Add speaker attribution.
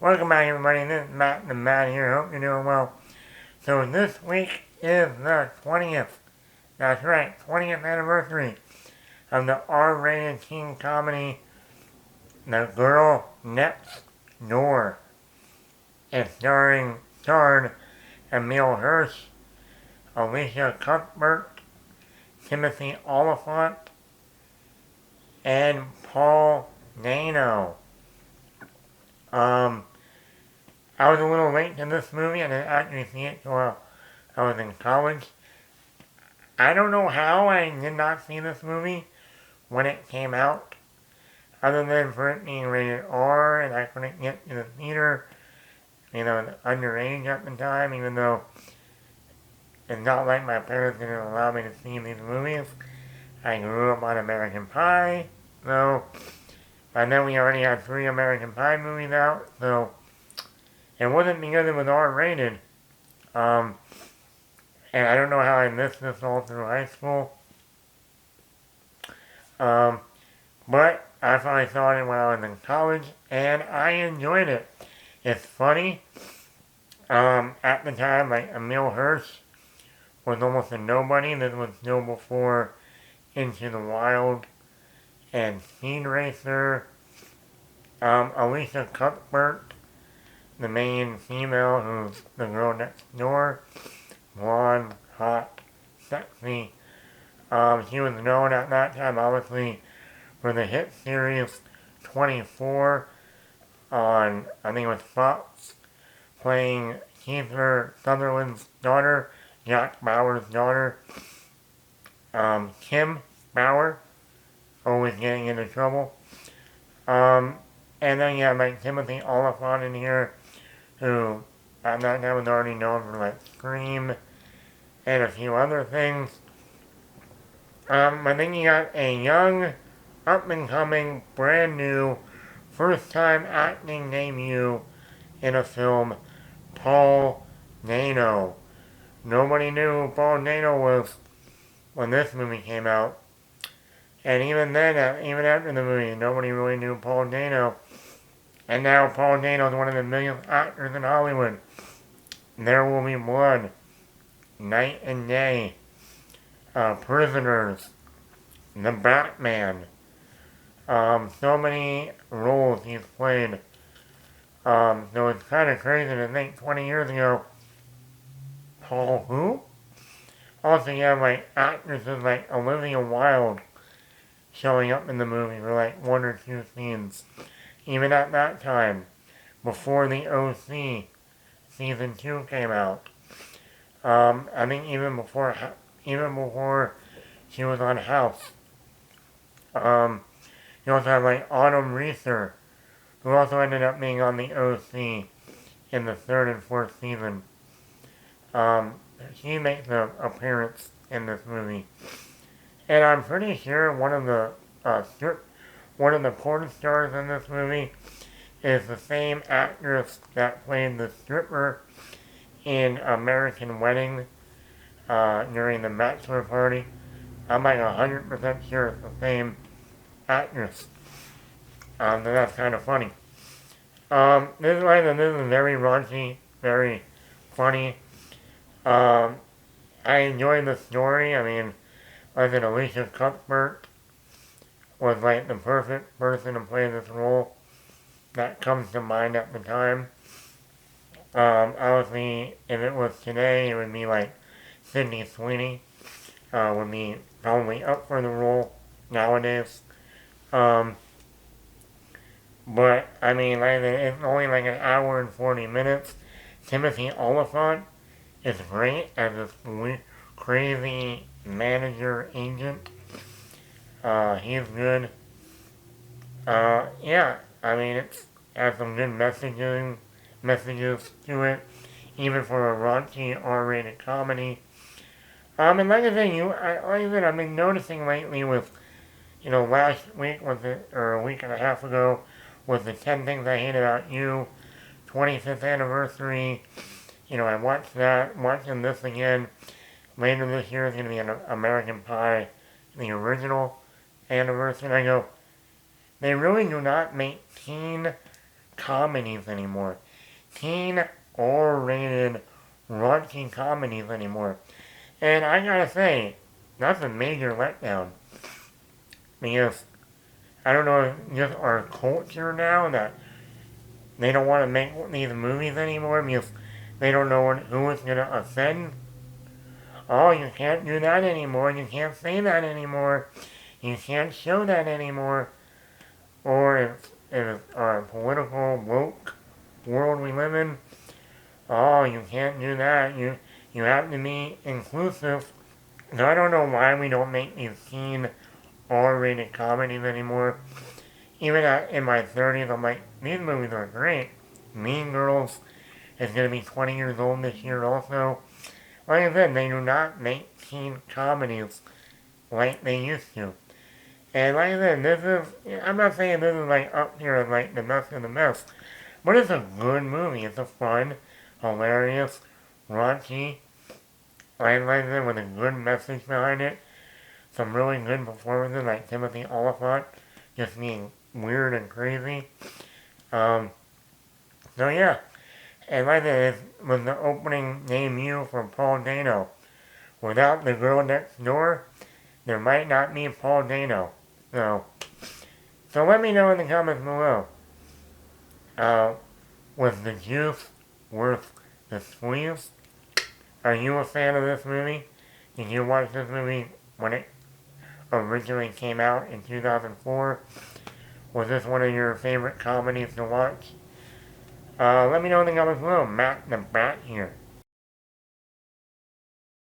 Speaker 1: Welcome back, everybody. This is Matt the Matt here. Hope you're doing well. So this week is the 20th. That's right, 20th anniversary of the R-rated teen comedy, The Girl Next Door. It's starred Emile Hirsch, Elisha Cuthbert, Timothy Oliphant, and Paul Dano. I was a little late to this movie. I didn't actually see it till I was in college. I don't know how I did not see this movie when it came out, other than for it being rated R and I couldn't get to the theater. You know, underage at the time, even though it's not like my parents didn't allow me to see these movies. I grew up on American Pie, so by then we already had 3 American Pie movies out, so it wasn't because it was R-rated. And I don't know how I missed this all through high school. But I finally saw it when I was in college, and I enjoyed it. It's funny. At the time, like, Emile Hirsch was almost a nobody. This was still before Into the Wild and Speed Racer. Elisha Cuthbert, the main female, who's the girl next door, blonde, hot, sexy. She was known at that time, obviously, for the hit series 24 on, I think it was Fox, playing Kiefer Sutherland's daughter, Jack Bauer's daughter, Kim Bauer, always getting into trouble. And then you have like Timothy Oliphant in here, who at that time was already known for like Scream and a few other things. I think you got a young, up-and-coming, brand new, first-time acting debut in a film, Paul Dano. Nobody knew who Paul Dano was when this movie came out. And even then, even after the movie, nobody really knew Paul Dano. And now Paul Dano is one of the millionth actors in Hollywood. There Will Be Blood, Night and Day, Prisoners, The Batman. So many roles he's played. So it's kind of crazy to think 20 years ago, Paul who? Also, you have like actresses like Olivia Wilde showing up in the movie for like 1 or 2 scenes. Even at that time, before the OC season 2 came out. I think even before she was on House. You also have like Autumn Reeser, who also ended up being on the OC in the 3rd and 4th season. She makes an appearance in this movie. And I'm pretty sure one of the porn stars in this movie is the same actress that played the stripper in American Wedding during the bachelor party. I'm like 100% sure it's the same actress. So that's kind of funny. This is very raunchy, very funny. I enjoyed the story. I mean, like an Elisha Cuthbert was like the perfect person to play this role that comes to mind at the time. Obviously, if it was today, it would be like Sydney Sweeney would be probably up for the role nowadays. But, I mean, like, it's only like an hour and 40 minutes. Timothy Oliphant is great as this crazy manager agent. He's good. Yeah, I mean, it has some good messages to it, even for a raunchy R-rated comedy. And like I said, I've been noticing lately with, last week or a week and a half ago, was the 10 Things I Hate About You, 25th anniversary. I watched that, watching this again. Later this year is going to be an American Pie, the original anniversary. And I go, they really do not make teen comedies anymore. Teen R-rated raunchy comedies anymore. And I gotta say, that's a major letdown. Because I don't know, just our culture now that they don't want to make these movies anymore because they don't know who it's going to offend. Oh, you can't do that anymore. You can't say that anymore. You can't show that anymore. Or if it's our political woke world we live in, oh, you can't do that. You have to be inclusive. So I don't know why we don't make these teen R-rated comedies anymore. Even in my 30s, I'm like, these movies are great. Mean Girls is going to be 20 years old this year also. Like I said, they do not make teen comedies like they used to. And like I said, I'm not saying this is like up here as like the best of the best, but it's a good movie. It's a fun, hilarious, raunchy, like I said, with a good message behind it. Some really good performances like Timothy Oliphant just being weird and crazy. Um, so yeah, and like I said, it was the opening debut for Paul Dano. Without the girl next door, there might not be Paul Dano. So, so let me know in the comments below. Uh, was the juice worth the squeeze? Are you a fan of this movie? Did you watch this movie when it originally came out in 2004? Was this one of your favorite comedies to watch? Let me know in the comments below. Matt the Bat here.